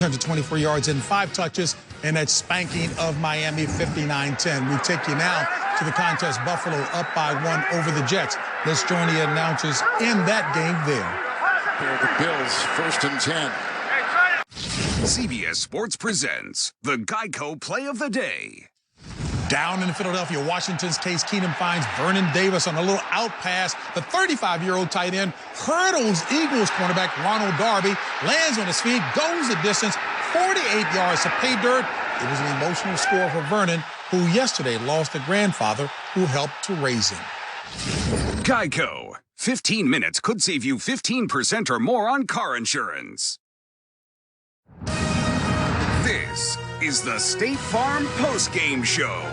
124 yards and 5 touches in that spanking of Miami 59-10. We take you now to the contest. Buffalo up by 1 over the Jets. Let's join the announcers in that game there. Here are the Bills, 1st and 10. CBS Sports presents the Geico Play of the Day. Down in Philadelphia, Washington's Case Keenum finds Vernon Davis on a little out pass. The 35-year-old tight end hurdles Eagles cornerback Ronald Darby, lands on his feet, goes the distance, 48 yards to pay dirt. It was an emotional score for Vernon, who yesterday lost a grandfather who helped to raise him. Geico. 15 minutes could save you 15% or more on car insurance. This is the State Farm Post-Game Show.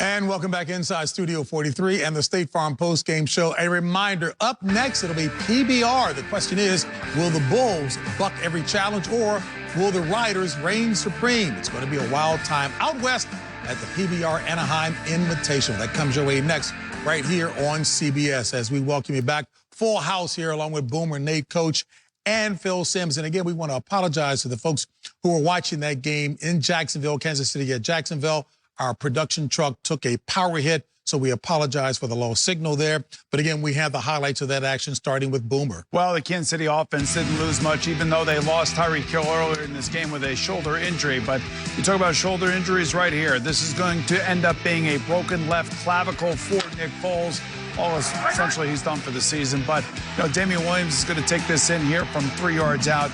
And welcome back inside Studio 43 and the State Farm Post-Game Show. A reminder, up next, it'll be PBR. The question is, will the Bulls buck every challenge or will the Riders reign supreme? It's going to be a wild time out west at the PBR Anaheim Invitational. That comes your way next right here on CBS as we welcome you back. Full house here along with Boomer, Nate, Coach, and Phil Simms. And again, we want to apologize to the folks who were watching that game in Jacksonville, Kansas City at Jacksonville. Our production truck took a power hit, so we apologize for the low signal there. But again, we have the highlights of that action starting with Boomer. Well, the Kansas City offense didn't lose much, even though they lost Tyreek Hill earlier in this game with a shoulder injury. But you talk about shoulder injuries right here. This is going to end up being a broken left clavicle for Nick Foles. Essentially, he's done for the season. But, Damian Williams is going to take this in here from 3 yards out.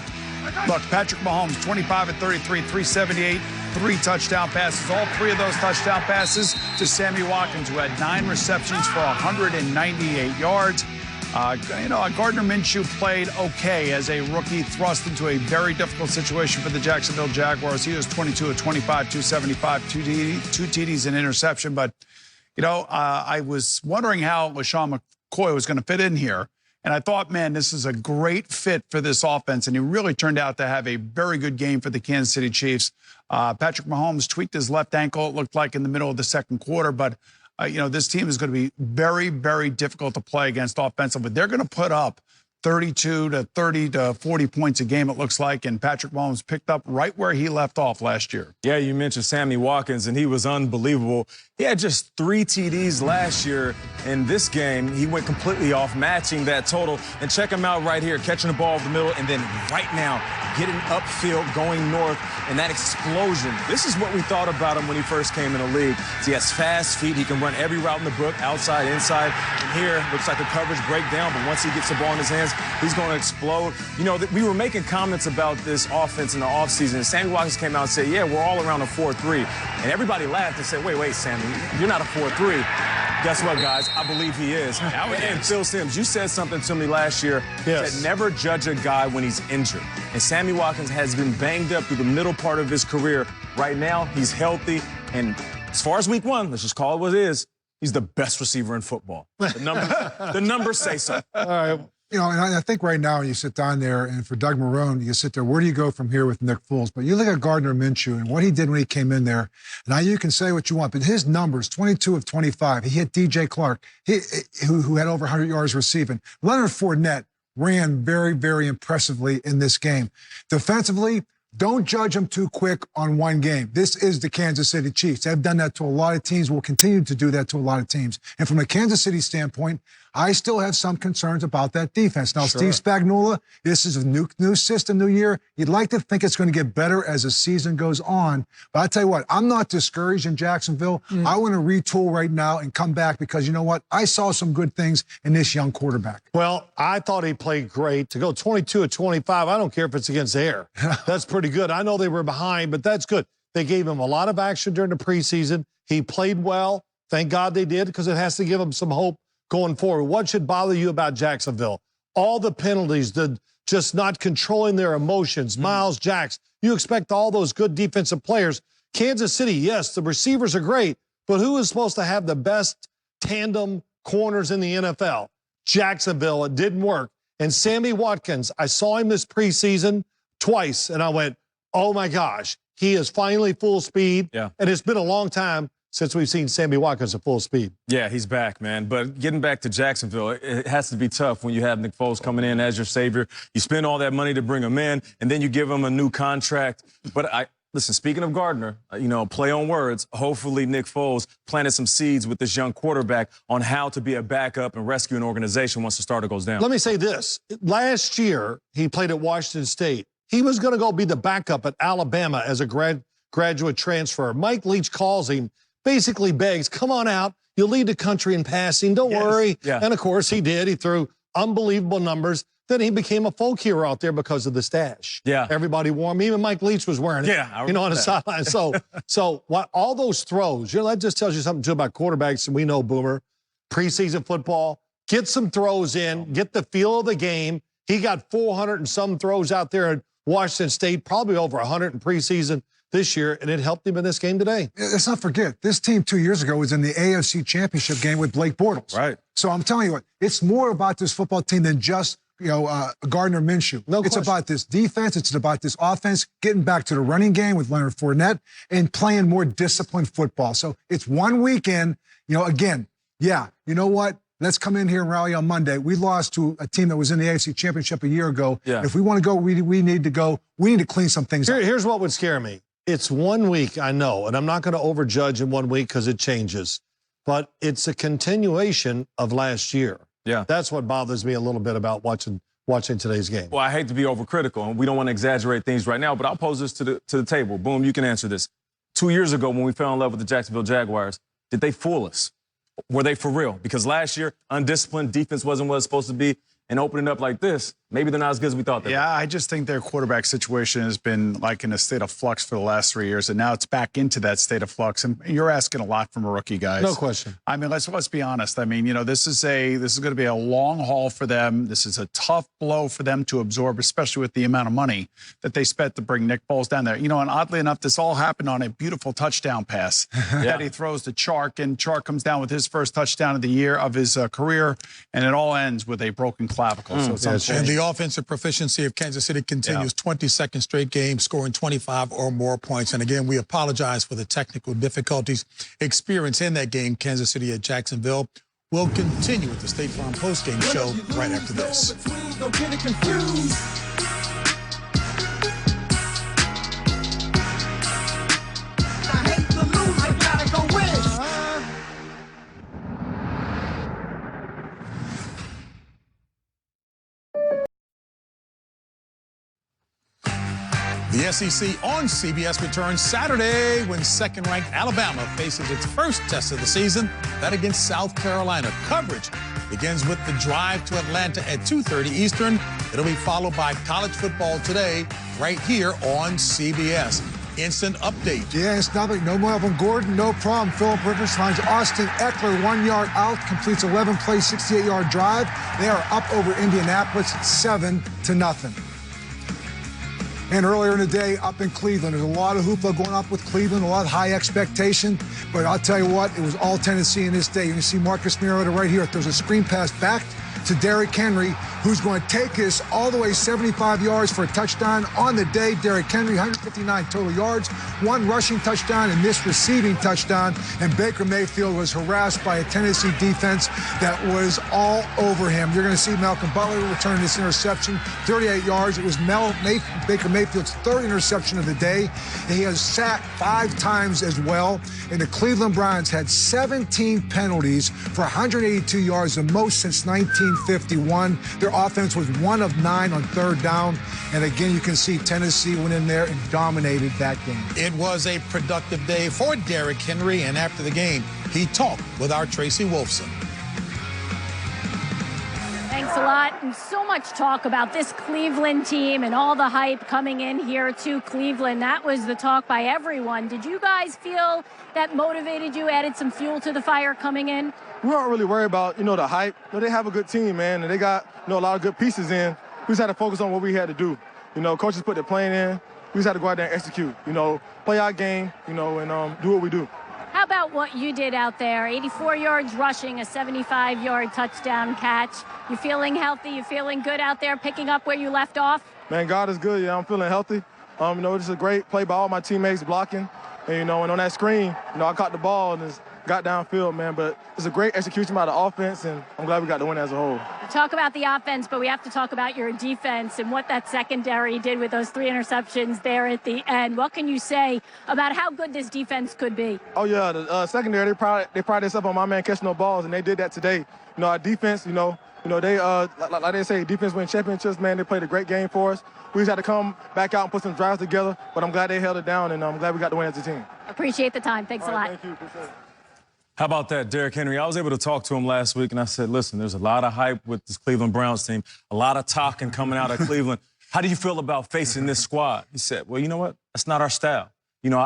Look, Patrick Mahomes, 25 of 33, 378, 3 touchdown passes. All 3 of those touchdown passes to Sammy Watkins, who had 9 receptions for 198 yards. Gardner Minshew played okay as a rookie, thrust into a very difficult situation for the Jacksonville Jaguars. He was 22 of 25, 275, 2 TDs and interception. But, I was wondering how LaShawn McCoy was going to fit in here. And I thought, man, this is a great fit for this offense. And he really turned out to have a very good game for the Kansas City Chiefs. Patrick Mahomes tweaked his left ankle, it looked like, in the middle of the second quarter. But, this team is going to be very, very difficult to play against offensively. They're going to put up 32 to 30 to 40 points a game, it looks like. And Patrick Mahomes picked up right where he left off last year. Yeah, you mentioned Sammy Watkins, and he was unbelievable. He had just 3 TDs last year. In this game, he went completely off, matching that total. And check him out right here, catching the ball in the middle, and then right now, getting upfield, going north, and that explosion. This is what we thought about him when he first came in the league. He has fast feet. He can run every route in the book, outside, inside. And here, looks like the coverage breakdown, but once he gets the ball in his hands, he's going to explode. We were making comments about this offense in the offseason. Sammy Watkins came out and said, yeah, we're all around a 4-3. And everybody laughed and said, wait, Sammy, you're not a 4-3. Guess what, guys? I believe he is. And Phil Simms, you said something to me last year. Yes. That never judge a guy when he's injured. And Sammy Watkins has been banged up through the middle part of his career. Right now, he's healthy. And as far as week 1, let's just call it what it is, he's the best receiver in football. The numbers say so. All right. And I think right now you sit down there, and for Doug Marrone, you sit there, where do you go from here with Nick Foles? But you look at Gardner Minshew and what he did when he came in there. Now, you can say what you want, but his numbers, 22 of 25. He hit DJ Clark, who had over 100 yards receiving. Leonard Fournette ran very, very impressively in this game. Defensively, don't judge them too quick on one game. This is the Kansas City Chiefs. They've done that to a lot of teams, will continue to do that to a lot of teams. And from a Kansas City standpoint, I still have some concerns about that defense. Now, Sure. Steve Spagnuolo, this is a new system, new year. You'd like to think it's going to get better as the season goes on. But I tell you what, I'm not discouraged in Jacksonville. I want to retool right now and come back because you know what? I saw some good things in this young quarterback. Well, I thought he played great. To go 22 of 25, I don't care if it's against the air. That's pretty good. I know they were behind, but that's good. They gave him a lot of action during the preseason. He played well. Thank God they did, because it has to give him some hope going forward. What should bother you about Jacksonville? All the penalties, just not controlling their emotions. Miles Jacks, you expect all those good defensive players. Kansas City, yes, the receivers are great, but who is supposed to have the best tandem corners in the NFL? Jacksonville, it didn't work. And Sammy Watkins, I saw him this preseason twice, and I went, oh my gosh, he is finally full speed. Yeah. And it's been a long time since we've seen Sammy Watkins at full speed. Yeah, he's back, man. But getting back to Jacksonville, it has to be tough when you have Nick Foles coming in as your savior. You spend all that money to bring him in, and then you give him a new contract. But listen, speaking of Gardner, play on words, hopefully Nick Foles planted some seeds with this young quarterback on how to be a backup and rescue an organization once the starter goes down. Let me say this. Last year, he played at Washington State. He was going to go be the backup at Alabama as a graduate transfer. Mike Leach calls him, basically begs, come on out. You'll lead the country in passing. Don't worry. Yeah. And, of course, he did. He threw unbelievable numbers. Then he became a folk hero out there because of the stash. Yeah. Everybody wore him. Even Mike Leach was wearing it, on the sideline. So all those throws, that just tells you something, too, about quarterbacks. And we know, Boomer, preseason football, get some throws in, get the feel of the game. He got 400 and some throws out there at Washington State, probably over 100 in preseason this year, and it helped him in this game today. Let's not forget, this team 2 years ago was in the AFC Championship game with Blake Bortles. Right. So I'm telling you what, it's more about this football team than just Gardner Minshew. It's about this defense. It's about this offense, getting back to the running game with Leonard Fournette and playing more disciplined football. So it's one weekend, again, you know what? Let's come in here and rally on Monday. We lost to a team that was in the AFC Championship a year ago. Yeah. If we want to go, we need to go. We need to clean some things up. Here's what would scare me. It's 1 week, I know, and I'm not going to overjudge in 1 week because it changes. But it's a continuation of last year. Yeah. That's what bothers me a little bit about watching today's game. Well, I hate to be overcritical, and we don't want to exaggerate things right now, but I'll pose this to the table. Boom, you can answer this. 2 years ago when we fell in love with the Jacksonville Jaguars, did they fool us? Were they for real? Because last year, undisciplined, defense wasn't what it's supposed to be. And opening up like this, maybe they're not as good as we thought they were. I just think their quarterback situation has been like in a state of flux for the last 3 years, and now it's back into that state of flux. And you're asking a lot from a rookie, guys. No question. I mean, let's be honest. I mean, this is going to be a long haul for them. This is a tough blow for them to absorb, especially with the amount of money that they spent to bring Nick Foles down there. And oddly enough, this all happened on a beautiful touchdown pass that he throws to Chark, and Chark comes down with his first touchdown of the year of his career, and it all ends with a broken clavicle. So it's and the offensive proficiency of Kansas City continues. 22nd straight game, scoring 25 or more points. And again, we apologize for the technical difficulties experienced in that game. Kansas City at Jacksonville will continue with the State Farm postgame show right after this. The SEC on CBS returns Saturday when second-ranked Alabama faces its first test of the season, that against South Carolina. Coverage begins with the drive to Atlanta at 2:30 Eastern. It'll be followed by College Football Today right here on CBS. Instant update. Yeah, it's nothing. No Melvin Gordon, no problem. Philip Rivers finds Austin Eckler 1 yard out, completes 11 plays, 68-yard drive. They are up over Indianapolis 7-0. And earlier in the day, up in Cleveland, there's a lot of hoopla going up with Cleveland, a lot of high expectation. But I'll tell you what, it was all Tennessee in this day. You can see Marcus Mariota right here. There's a screen pass back to Derrick Henry, who's going to take this all the way 75 yards for a touchdown on the day. Derrick Henry, 159 total yards, 1 rushing touchdown and this receiving touchdown. And Baker Mayfield was harassed by a Tennessee defense that was all over him. You're going to see Malcolm Butler return this interception, 38 yards. It was Baker Mayfield's 3rd interception of the day. And he has sacked 5 times as well. And the Cleveland Browns had 17 penalties for 182 yards, the most since 1951. Their offense was 1 of 9 on 3rd down. And again, you can see Tennessee went in there and dominated that game. It was a productive day for Derrick Henry. And after the game, he talked with our Tracy Wolfson. Thanks a lot. And so much talk about this Cleveland team and all the hype coming in here to Cleveland. That was the talk by everyone. Did you guys feel that motivated you, added some fuel to the fire coming in? We aren't really worried about, the hype. They have a good team, man, and they got, a lot of good pieces in. We just had to focus on what we had to do. Coaches put their plan in. We just had to go out there and execute, play our game, and do what we do. How about what you did out there? 84 yards rushing, a 75-yard touchdown catch. You feeling healthy? You feeling good out there, picking up where you left off? Man, God is good. I'm feeling healthy. It's a great play by all my teammates blocking. And, and on that screen, I caught the ball and just got downfield, man. But it's a great execution by the offense, and I'm glad we got the win as a whole. Talk about the offense, but we have to talk about your defense and what that secondary did with those 3 interceptions there at the end. What can you say about how good this defense could be? Oh, yeah, the secondary, they pride themselves up on my man catching no balls, and they did that today. Our defense, they, like they say, defense win championships, man. They played a great game for us. We just had to come back out and put some drives together, but I'm glad they held it down, and I'm glad we got the win as a team. Appreciate the time. Thanks a lot. Thank you. Appreciate it. How about that, Derrick Henry? I was able to talk to him last week, and I said, listen, there's a lot of hype with this Cleveland Browns team, a lot of talking coming out of Cleveland. How do you feel about facing this squad? He said, well, you know what? That's not our style.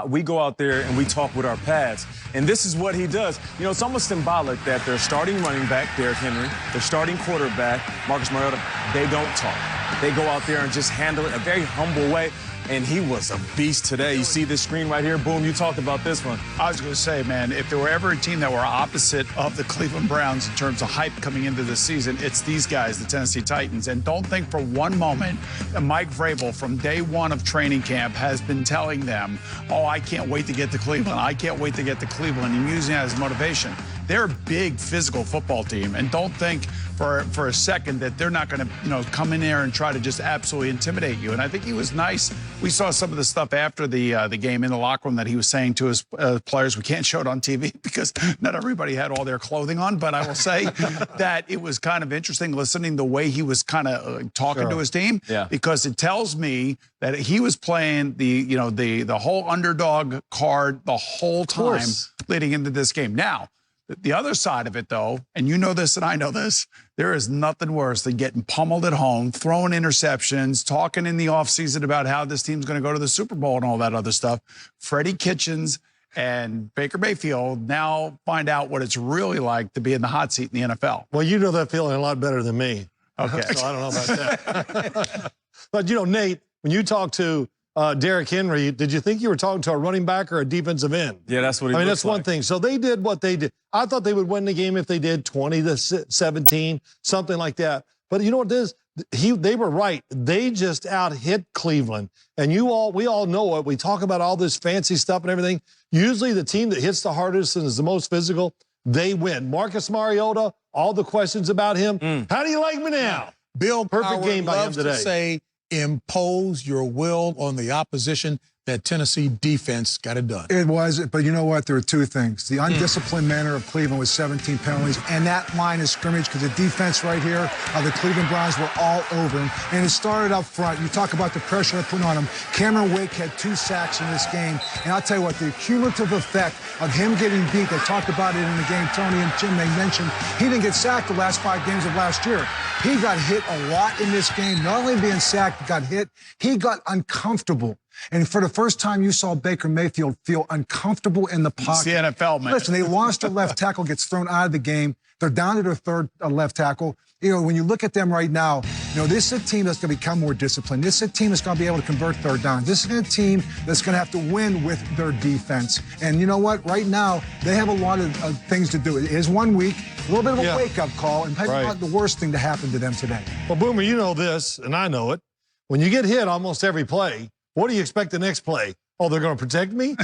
We go out there and we talk with our pads. And this is what he does. It's almost symbolic that their starting running back, Derrick Henry, their starting quarterback, Marcus Mariota, they don't talk. They go out there and just handle it in a very humble way. And he was a beast today. You see this screen right here? Boom, you talked about this one. I was going to say, man, if there were ever a team that were opposite of the Cleveland Browns in terms of hype coming into the season, it's these guys, the Tennessee Titans. And don't think for one moment that Mike Vrabel from day one of training camp has been telling them, oh, I can't wait to get to Cleveland. I can't wait to get to Cleveland, and using that as motivation. They're a big physical football team, and don't think for a second that they're not going to, come in there and try to just absolutely intimidate you. And I think he was nice. We saw some of the stuff after the game in the locker room that he was saying to his players. We can't show it on TV because not everybody had all their clothing on, but I will say that it was kind of interesting listening the way he was kind of talking to his team, because it tells me that he was playing the whole underdog card the whole time leading into this game. Now, the other side of it, though, and you know this and I know this, there is nothing worse than getting pummeled at home, throwing interceptions, talking in the offseason about how this team's going to go to the Super Bowl and all that other stuff. Freddie Kitchens and Baker Mayfield now find out what it's really like to be in the hot seat in the NFL. Well, you know that feeling a lot better than me. Okay. So I don't know about that. But, Nate, when you talk to Derrick Henry, did you think you were talking to a running back or a defensive end? Yeah, that's what he that's one thing. So they did what they did. I thought they would win the game if they did 20-17, something like that. But you know what it is? They were right. They just out-hit Cleveland. And we all know it. We talk about all this fancy stuff and everything. Usually the team that hits the hardest and is the most physical, they win. Marcus Mariota, all the questions about him. How do you like me now? Bill Perfect game by him loves today. to say, impose your will on the opposition. That Tennessee defense got it done. It was, but you know what? There were two things. The undisciplined manner of Cleveland with 17 penalties, and that line of scrimmage, because the defense right here of the Cleveland Browns were all over him. And it started up front. You talk about the pressure they put on him. Cameron Wake had 2 sacks in this game. And I'll tell you what, the cumulative effect of him getting beat, they talked about it in the game, Tony and Jim, they mentioned he didn't get sacked the last 5 games of last year. He got hit a lot in this game. Not only being sacked, he got hit, he got uncomfortable. And for the first time, you saw Baker Mayfield feel uncomfortable in the pocket. It's the NFL, man. Listen, they lost their left tackle, gets thrown out of the game. They're down to their third left tackle. When you look at them right now, this is a team that's going to become more disciplined. This is a team that's going to be able to convert third down. This is a team that's going to have to win with their defense. And you know what? Right now, they have a lot of things to do. It is 1 week, a little bit of a wake-up call, and probably not the worst thing to happen to them today. Well, Boomer, you know this, and I know it. When you get hit almost every play, what do you expect the next play? Oh, they're going to protect me?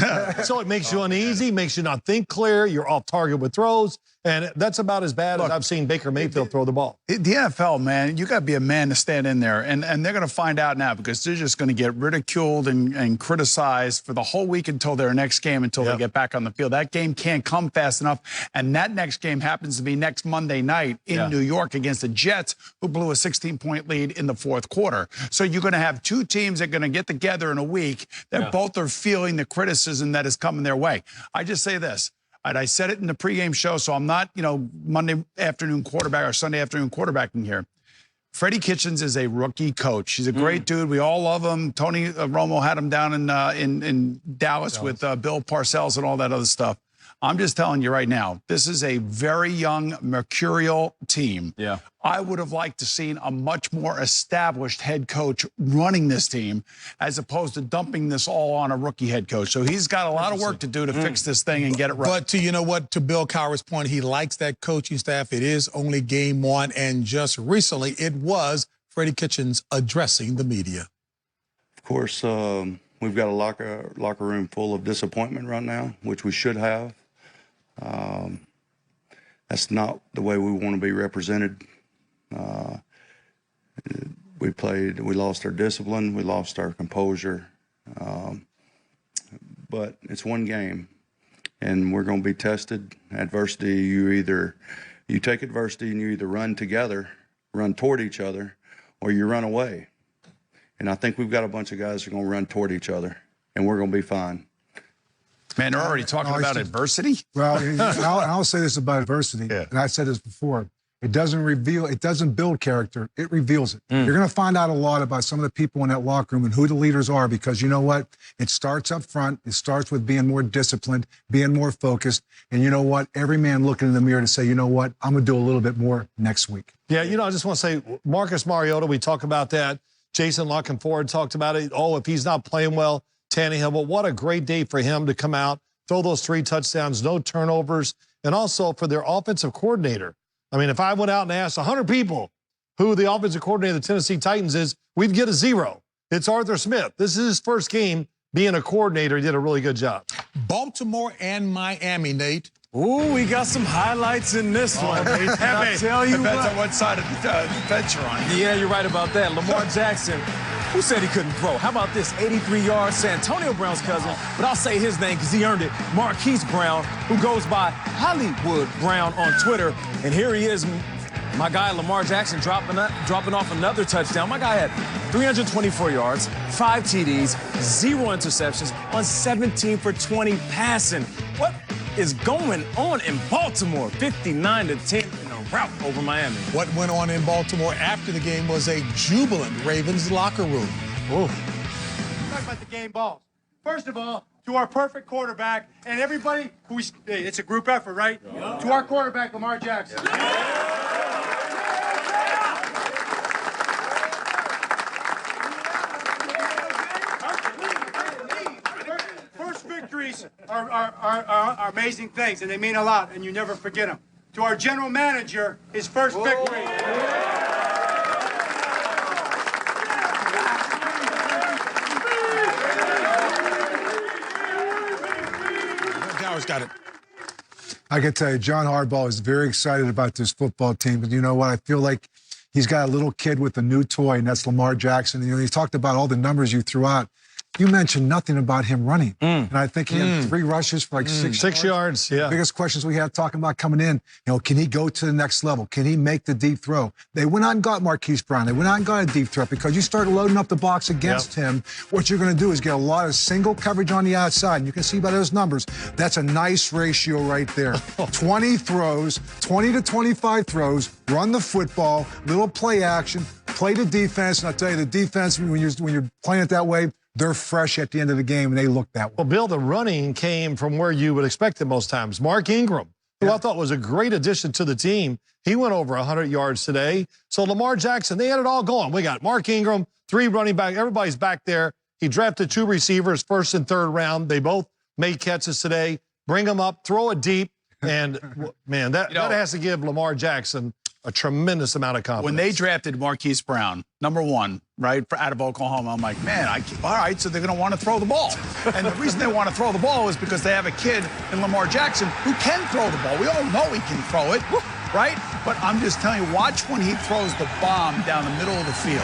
So it makes you uneasy, makes you not think clear. You're off target with throws. And that's about as bad as I've seen Baker Mayfield throw the ball. The NFL, man, you got to be a man to stand in there. And they're going to find out now because they're just going to get ridiculed and criticized for the whole week until their next game, until they get back on the field. That game can't come fast enough. And that next game happens to be next Monday night in New York against the Jets, who blew a 16-point lead in the fourth quarter. So you're going to have 2 teams that are going to get together in a week that both are feeling the criticism that is coming their way. I just say this. And I said it in the pregame show, so I'm not, Monday afternoon quarterback or Sunday afternoon quarterbacking here. Freddie Kitchens is a rookie coach. He's a great dude. We all love him. Tony Romo had him down in Dallas with Bill Parcells and all that other stuff. I'm just telling you right now, this is a very young, mercurial team. Yeah. I would have liked to seen a much more established head coach running this team as opposed to dumping this all on a rookie head coach. So he's got a lot of work to do to fix this thing and get it right. But to Bill Cowher's point, he likes that coaching staff. It is only game 1, and just recently it was Freddie Kitchens addressing the media. Of course, we've got a locker room full of disappointment right now, which we should have. That's not the way we want to be represented. We lost our discipline, we lost our composure, but it's one game, and we're going to be tested. Adversity, you take adversity and you either run together, run toward each other, or you run away. And I think we've got a bunch of guys who are going to run toward each other, and we're going to be fine. Man, they're already talking about adversity? Well, I'll say this about adversity, and I said this before. It doesn't build character, it reveals it. You're going to find out a lot about some of the people in that locker room and who the leaders are, because you know what? It starts up front. It starts with being more disciplined, being more focused. And you know what? Every man looking in the mirror to say, you know what? I'm going to do a little bit more next week. Yeah, I just want to say, Marcus Mariota, we talk about that. Jason Lockenford talked about it. Oh, if he's not playing well, Tannehill. Well, what a great day for him to come out, throw those 3 touchdowns, no turnovers, and also for their offensive coordinator. I mean, if I went out and asked 100 people who the offensive coordinator of the Tennessee Titans is, we'd get a 0. It's Arthur Smith. This is his first game being a coordinator. He did a really good job. Baltimore and Miami, Nate. Ooh, we got some highlights in this one. I tell you Depends what. on what side of the fence you're on. Yeah, you're right about that. Lamar Jackson, who said he couldn't throw? How about this 83-yard Santonio Brown's cousin? But I'll say his name because he earned it. Marquise Brown, who goes by Hollywood Brown on Twitter. And here he is, my guy Lamar Jackson dropping off another touchdown. My guy had 324 yards, 5 TDs, 0 interceptions on 17 for 20 passing. What is going on in Baltimore? 59-10 in a rout over Miami. What went on in Baltimore after the game was a jubilant Ravens locker room. Talk about the game balls. First of all, to our perfect quarterback and everybody it's a group effort, right? Yeah. To our quarterback, Lamar Jackson. First victories are amazing things, and they mean a lot, and you never forget them. To our general manager, his first victory. Got it. I can tell you, John Harbaugh is very excited about this football team. But you know what? I feel like he's got a little kid with a new toy, and that's Lamar Jackson. You know, he talked about all the numbers you threw out. You mentioned nothing about him running. And I think he had 3 rushes for like 6 yards. Yeah. The biggest questions we had talking about coming in, you know, can he go to the next level? Can he make the deep throw? They went out and got Marquise Brown. They went out and got a deep threat because you start loading up the box against him. What you're going to do is get a lot of single coverage on the outside. And you can see by those numbers, that's a nice ratio right there. 20 throws, 20 to 25 throws, run the football, little play action, play the defense. And I'll tell you, the defense, when you're playing it that way, they're fresh at the end of the game, and they look that way. Well, Bill, the running came from where you would expect it most times. Mark Ingram, who I thought was a great addition to the team. He went over 100 yards today. So Lamar Jackson, they had it all going. We got Mark Ingram, 3 running back. Everybody's back there. He drafted 2 receivers, 1st and 3rd round. They both made catches today. Bring them up, throw it deep. And, man, that has to give Lamar Jackson a tremendous amount of confidence. When they drafted Marquise Brown, #1, right, out of Oklahoma, I'm like, man, all right, so they're going to want to throw the ball. And the reason they want to throw the ball is because they have a kid in Lamar Jackson who can throw the ball. We all know he can throw it, right? But I'm just telling you, watch when he throws the bomb down the middle of the field.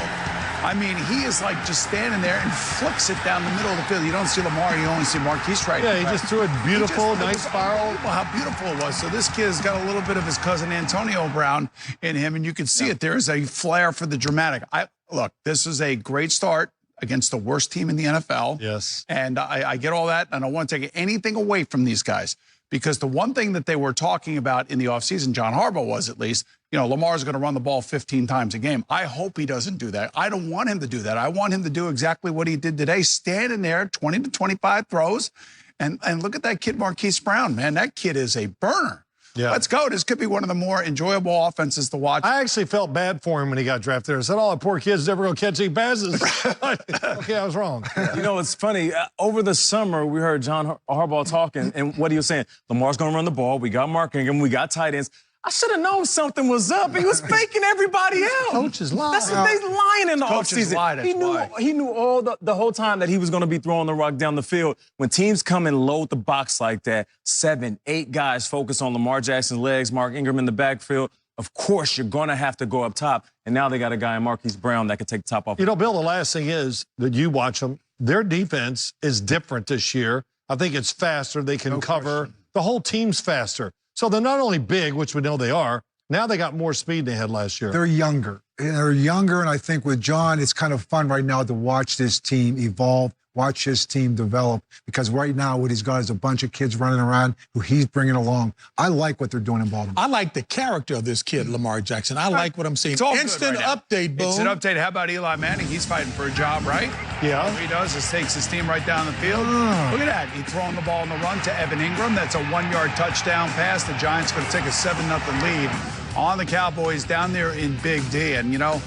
I mean, he is like just standing there and flicks it down the middle of the field. You don't see Lamar, you only see Marquise right now. Yeah, he just threw it beautiful, nice spiral. How beautiful it was. So this kid has got a little bit of his cousin Antonio Brown in him, and you can see it. There is a flair for the dramatic. Look, this is a great start against the worst team in the NFL. Yes. And I get all that, and I don't want to take anything away from these guys. Because the one thing that they were talking about in the offseason, John Harbaugh was at least, you know, Lamar's going to run the ball 15 times a game. I hope he doesn't do that. I don't want him to do that. I want him to do exactly what he did today, standing there, 20 to 25 throws. And look at that kid, Marquise Brown, man. That kid is a burner. Yeah. Let's go. This could be one of the more enjoyable offenses to watch. I actually felt bad for him when he got drafted. I said, oh, the poor kid's never going to catch any passes. Okay, I was wrong. You know, it's funny. Over the summer, we heard John Harbaugh talking, and what he was saying, Lamar's going to run the ball. We got Mark Ingram. We got tight ends. I should have known something was up. He was faking everybody out. Coach is lying. That's what they're lying in the Coaches offseason. lie, that's He knew all the whole time that he was going to be throwing the rock down the field. When teams come and load the box like that, 7, 8 guys focus on Lamar Jackson's legs, Mark Ingram in the backfield, of course you're going to have to go up top. And now they got a guy in Marquise Brown that could take the top off. You know, Bill, the last thing is that you watch them. Their defense is different this year. I think it's faster. They can cover. Question. The whole team's faster. So they're not only big, which we know they are, now they got more speed than they had last year. They're younger. And I think with John, it's kind of fun right now to watch this team evolve, watch his team develop, because right now what he's got is a bunch of kids running around who he's bringing along. I like what they're doing in Baltimore. I like the character of this kid, Lamar Jackson. I like what I'm seeing. It's all Instant good right now. update, boom. Instant update. How about Eli Manning? He's fighting for a job, right? Yeah. All he does is takes his team right down the field. Look at that. He's throwing the ball on the run to Evan Ingram. That's a 1-yard touchdown pass. The Giants going to take a 7-0 lead on the Cowboys down there in Big D. And, you know,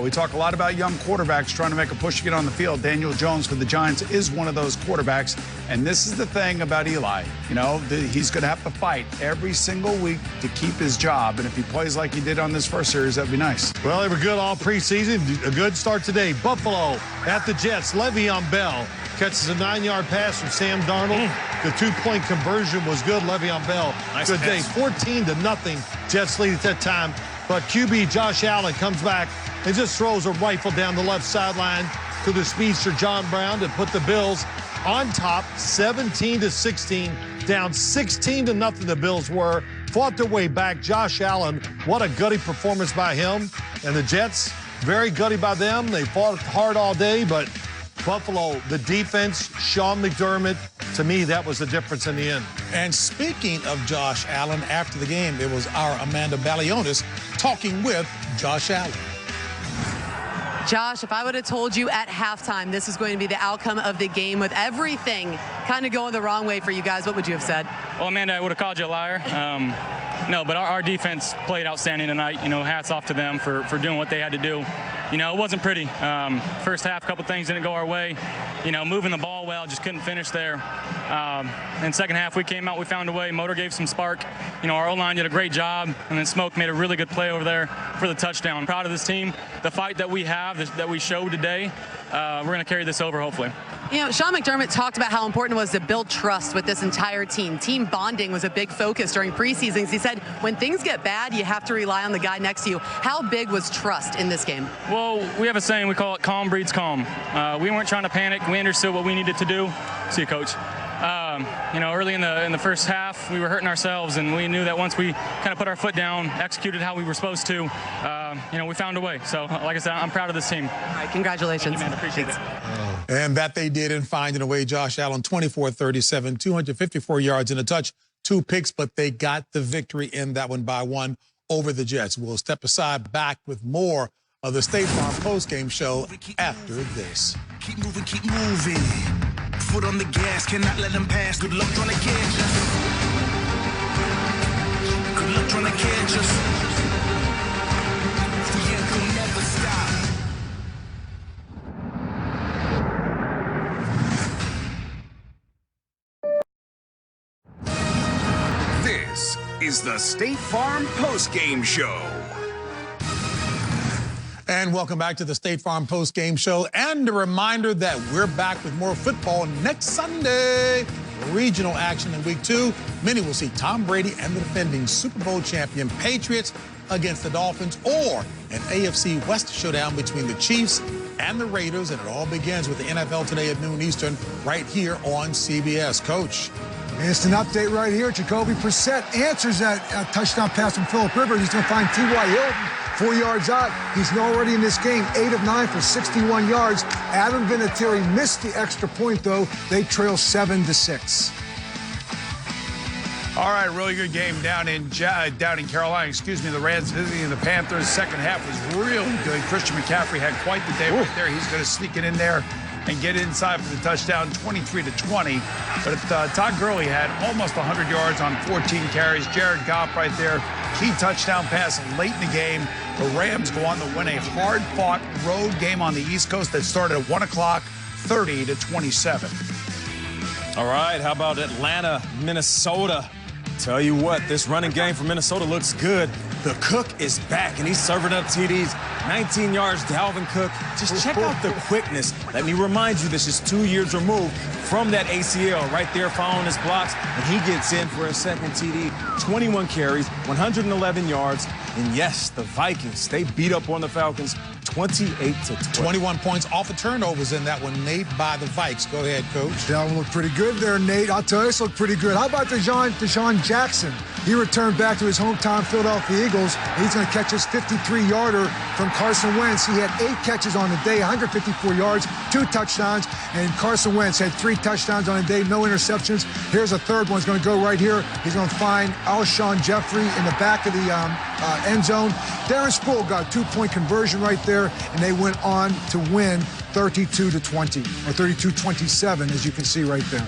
we talk a lot about young quarterbacks trying to make a push to get on the field. Daniel Jones for the Giants is one of those quarterbacks. And this is the thing about Eli. You know, he's going to have to fight every single week to keep his job. And if he plays like he did on this first series, that'd be nice. Well, they were good all preseason. A good start today. Buffalo at the Jets. Le'Veon Bell catches a 9-yard pass from Sam Darnold. The 2-point conversion was good. Le'Veon Bell, Nice good day. pass. 14-0. Jets lead at that time. But QB Josh Allen comes back and just throws a rifle down the left sideline to the speedster John Brown to put the Bills on top, 17-16, down 16-0. The Bills were, fought their way back. Josh Allen, what a gutty performance by him. And the Jets, very gutty by them. They fought hard all day, but Buffalo, the defense, Sean McDermott, to me, that was the difference in the end. And speaking of Josh Allen, after the game, it was our Amanda Balionis talking with Josh Allen. Josh, if I would have told you at halftime this is going to be the outcome of the game with everything kind of going the wrong way for you guys, what would you have said? Well, Amanda, I would have called you a liar. No, but our defense played outstanding tonight. You know, hats off to them for doing what they had to do. You know, it wasn't pretty. First half, a couple things didn't go our way. You know, moving the ball well, just couldn't finish there. And second half, we came out, we found a way. Motor gave some spark. You know, our O-line did a great job, and then Smoke made a really good play over there for the touchdown. Proud of this team. The fight that we have, that we showed today, we're going to carry this over, hopefully. You know, Sean McDermott talked about how important it was to build trust with this entire team. Team bonding was a big focus during preseasons. He said, when things get bad, you have to rely on the guy next to you. How big was trust in this game? Well, we have a saying, we call it calm breeds calm. We weren't trying to panic. We understood what we needed to do. See you, Coach. You know, early in the first half, we were hurting ourselves, and we knew that once we kind of put our foot down, executed how we were supposed to, you know, we found a way. So, like I said, I'm proud of this team. All right, congratulations. Thank you, man. Appreciate it. And that they did in finding a way. Josh Allen, 24-37, 254 yards and a touch, 2 picks, but they got the victory in that one by 1 over the Jets. We'll step aside, back with more of the State Farm postgame show after this. Keep moving, keep moving. Foot on the gas, cannot let them pass. Good luck trying to catch us. Good luck trying to catch us. The anthem never stop. This is the State Farm postgame show. And welcome back to the State Farm postgame show. And a reminder that we're back with more football next Sunday. Regional action in week 2. Many will see Tom Brady and the defending Super Bowl champion Patriots against the Dolphins, or an AFC West showdown between the Chiefs and the Raiders. And it all begins with the NFL today at noon Eastern right here on CBS. Coach. Instant update right here. Jacoby Brissett answers that touchdown pass from Phillip Rivers. He's going to find T.Y. Hilton 4 yards out. He's already in this game, 8 of 9 for 61 yards. Adam Vinatieri missed the extra point, though. They trail 7-6. All right, really good game down in Carolina. Excuse me, the Rams visiting the Panthers. Second half was really good. Christian McCaffrey had quite the day right there. He's going to sneak it in there and get inside for the touchdown, 23-20. But Todd Gurley had almost 100 yards on 14 carries. Jared Goff right there, key touchdown pass late in the game. The Rams go on to win a hard-fought road game on the East Coast that started at 1 o'clock, 30-27. All right, how about Atlanta, Minnesota? Tell you what, this running game for Minnesota looks good. The Cook is back, and he's serving up TDs. 19 yards, Dalvin Cook. Just check out the quickness. Let me remind you, this is 2 years removed from that ACL. Right there following his blocks, and he gets in for a second TD. 21 carries, 111 yards. And yes, the Vikings, they beat up on the Falcons 28-20. 21 points off of turnovers in that one, Nate, by the Vikes. Go ahead, Coach. That one looked pretty good there, Nate. I'll tell you, this looked pretty good. How about Deshaun Jackson? He returned back to his hometown Philadelphia Eagles. He's going to catch his 53-yarder from Carson Wentz. He had 8 catches on the day, 154 yards, 2 touchdowns. And Carson Wentz had 3 touchdowns on the day, no interceptions. Here's a third one. He's going to go right here. He's going to find Alshon Jeffrey in the back of the end zone. Darren Sproul got a 2-point conversion right there, and they went on to win 32-20, or 32-27, as you can see right there.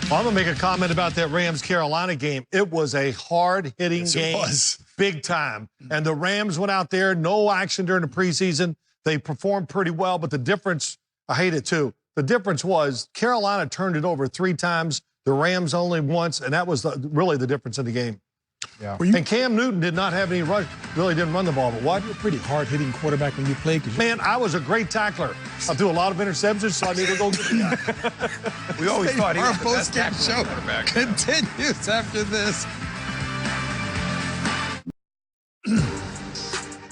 Well, I'm going to make a comment about that Rams-Carolina game. It was a hard-hitting game. It was. Big time. And the Rams went out there, no action during the preseason. They performed pretty well, but the difference, I hate it too, the difference was Carolina turned it over 3 times, the Rams only once, and that was really the difference in the game. Yeah. And Cam Newton did not have any rush, really didn't run the ball, but what? You're a pretty hard-hitting quarterback when you played. Man, I was a great tackler. I threw a lot of interceptions, so I need to go get the guy. We always thought he was the best tackle quarterback. Continues after this.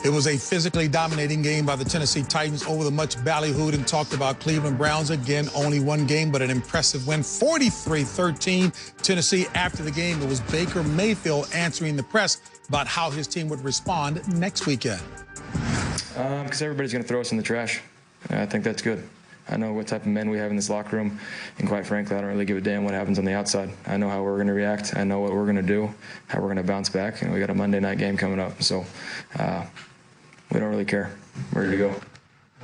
It was a physically dominating game by the Tennessee Titans over the much ballyhooed and talked about Cleveland Browns. Again, only one game, but an impressive win, 43-13. Tennessee, after the game, it was Baker Mayfield answering the press about how his team would respond next weekend. Because everybody's going to throw us in the trash. I think that's good. I know what type of men we have in this locker room, and quite frankly, I don't really give a damn what happens on the outside. I know how we're going to react. I know what we're going to do, how we're going to bounce back, and we got a Monday night game coming up. So we don't really care. We're ready to go.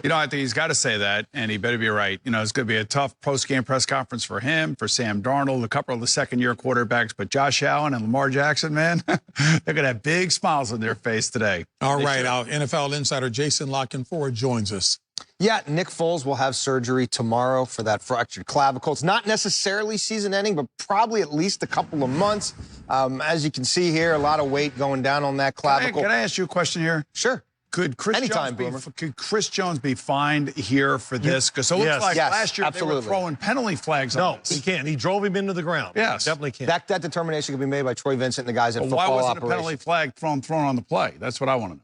You know, I think he's got to say that, and he better be right. You know, it's going to be a tough post-game press conference for him, for Sam Darnold, a couple of the second-year quarterbacks, but Josh Allen and Lamar Jackson, man, they're going to have big smiles on their face today. All right, our NFL insider Jason Lockenford joins us. Yeah, Nick Foles will have surgery tomorrow for that fractured clavicle. It's not necessarily season-ending, but probably at least a couple of months. As you can see here, a lot of weight going down on that clavicle. Can I ask you a question here? Sure. Could Chris Jones be fined here for this? Because it looks like last year they were throwing penalty flags on this. No, he can't. He drove him into the ground. Yes. Definitely can't. That determination can be made by Troy Vincent and the guys at football why wasn't operations. a penalty flag thrown on the play? That's what I want to know.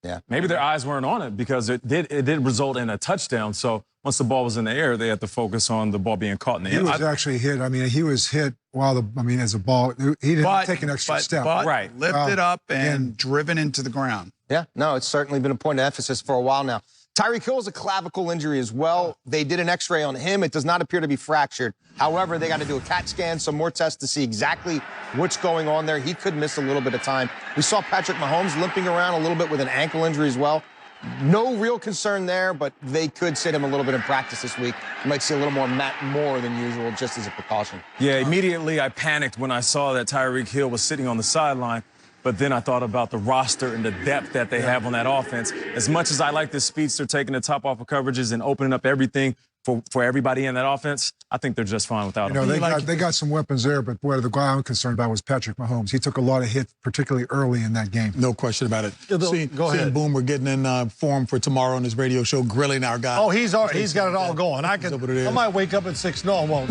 Yeah. Maybe their eyes weren't on it because it did result in a touchdown. So once the ball was in the air, they had to focus on the ball being caught in the air. He was actually hit. I mean, he was hit while as a ball. He didn't take an extra step. But lifted up and driven into the ground. Yeah, no, it's certainly been a point of emphasis for a while now. Tyreek Hill has a clavicle injury as well. They did an x-ray on him. It does not appear to be fractured. However, they got to do a CAT scan, some more tests to see exactly what's going on there. He could miss a little bit of time. We saw Patrick Mahomes limping around a little bit with an ankle injury as well. No real concern there, but they could sit him a little bit in practice this week. You might see a little more Matt Moore than usual, just as a precaution. Yeah, immediately I panicked when I saw that Tyreek Hill was sitting on the sideline. But then I thought about the roster and the depth that they have on that offense. As much as I like this speedster taking the top off of coverages and opening up everything for everybody in that offense, I think they're just fine without him. You know, they got some weapons there, but the guy I'm concerned about was Patrick Mahomes. He took a lot of hits, particularly early in that game. No question about it. Go ahead. Boomer getting in form for tomorrow on his radio show, grilling our guy. Oh, he's got it all going. I might wake up at 6. No, I won't.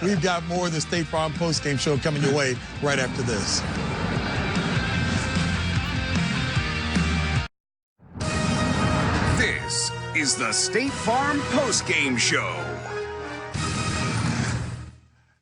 We've got more of the State Farm postgame show coming your way right after this. This is the State Farm postgame show.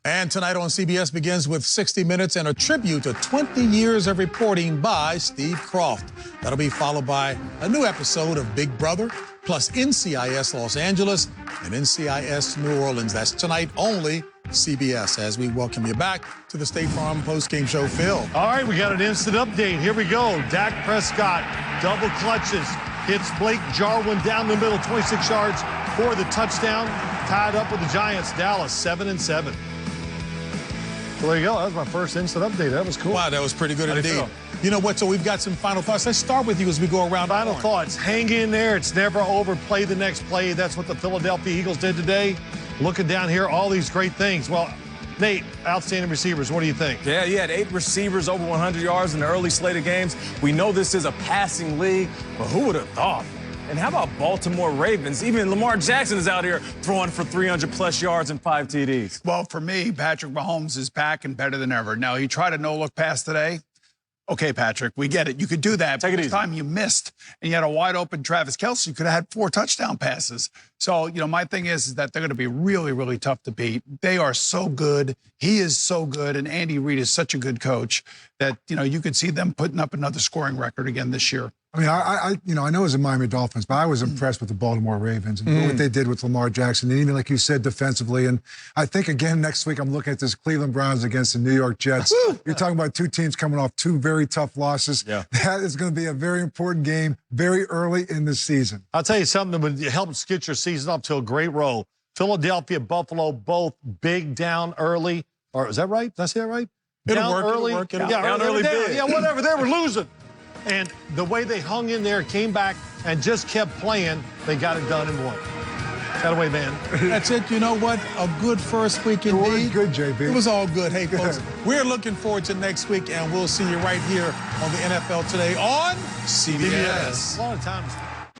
And tonight on CBS begins with 60 Minutes and a tribute to 20 years of reporting by Steve Kroft. That'll be followed by a new episode of Big Brother, plus NCIS Los Angeles and NCIS New Orleans. That's tonight only CBS, as we welcome you back to the State Farm postgame show. Phil. All right, we got an instant update. Here we go. Dak Prescott double clutches. Hits Blake Jarwin down the middle, 26 yards for the touchdown. Tied up with the Giants. Dallas, 7-7. So there you go. That was my first instant update. That was cool. Wow, that was pretty good indeed. You know what? So we've got some final thoughts. Let's start with you as we go around. Final thoughts. Hang in there. It's never over. Play the next play. That's what the Philadelphia Eagles did today. Looking down here, all these great things. Well, Nate, outstanding receivers. What do you think? Yeah, he had 8 receivers over 100 yards in the early slate of games. We know this is a passing league, but who would have thought? And how about Baltimore Ravens? Even Lamar Jackson is out here throwing for 300-plus yards and 5 TDs. Well, for me, Patrick Mahomes is back and better than ever. Now, he tried a no-look pass today. Okay, Patrick, we get it. You could do that. Take it easy. This time you missed, and you had a wide-open Travis Kelce. You could have had 4 touchdown passes. So, my thing is that they're going to be really, really tough to beat. They are so good. He is so good, and Andy Reid is such a good coach that, you could see them putting up another scoring record again this year. I mean, I know it was the Miami Dolphins, but I was impressed with the Baltimore Ravens and what they did with Lamar Jackson, and even like you said, defensively. And I think again next week I'm looking at this Cleveland Browns against the New York Jets. You're talking about 2 teams coming off 2 very tough losses. Yeah. That is going to be a very important game very early in the season. I'll tell you something that would help get your season up to a great row. Philadelphia, Buffalo, both big down early. Or is that right? Did I say that right? It'll work. Down early big. Yeah, whatever. They were losing. And the way they hung in there, came back, and just kept playing, they got it done and won. That way, man. That's it. You know what? A good first week indeed. It was good, JB. It was all good. Hey, folks, we're looking forward to next week, and we'll see you right here on the NFL Today on CBS. A lot of times.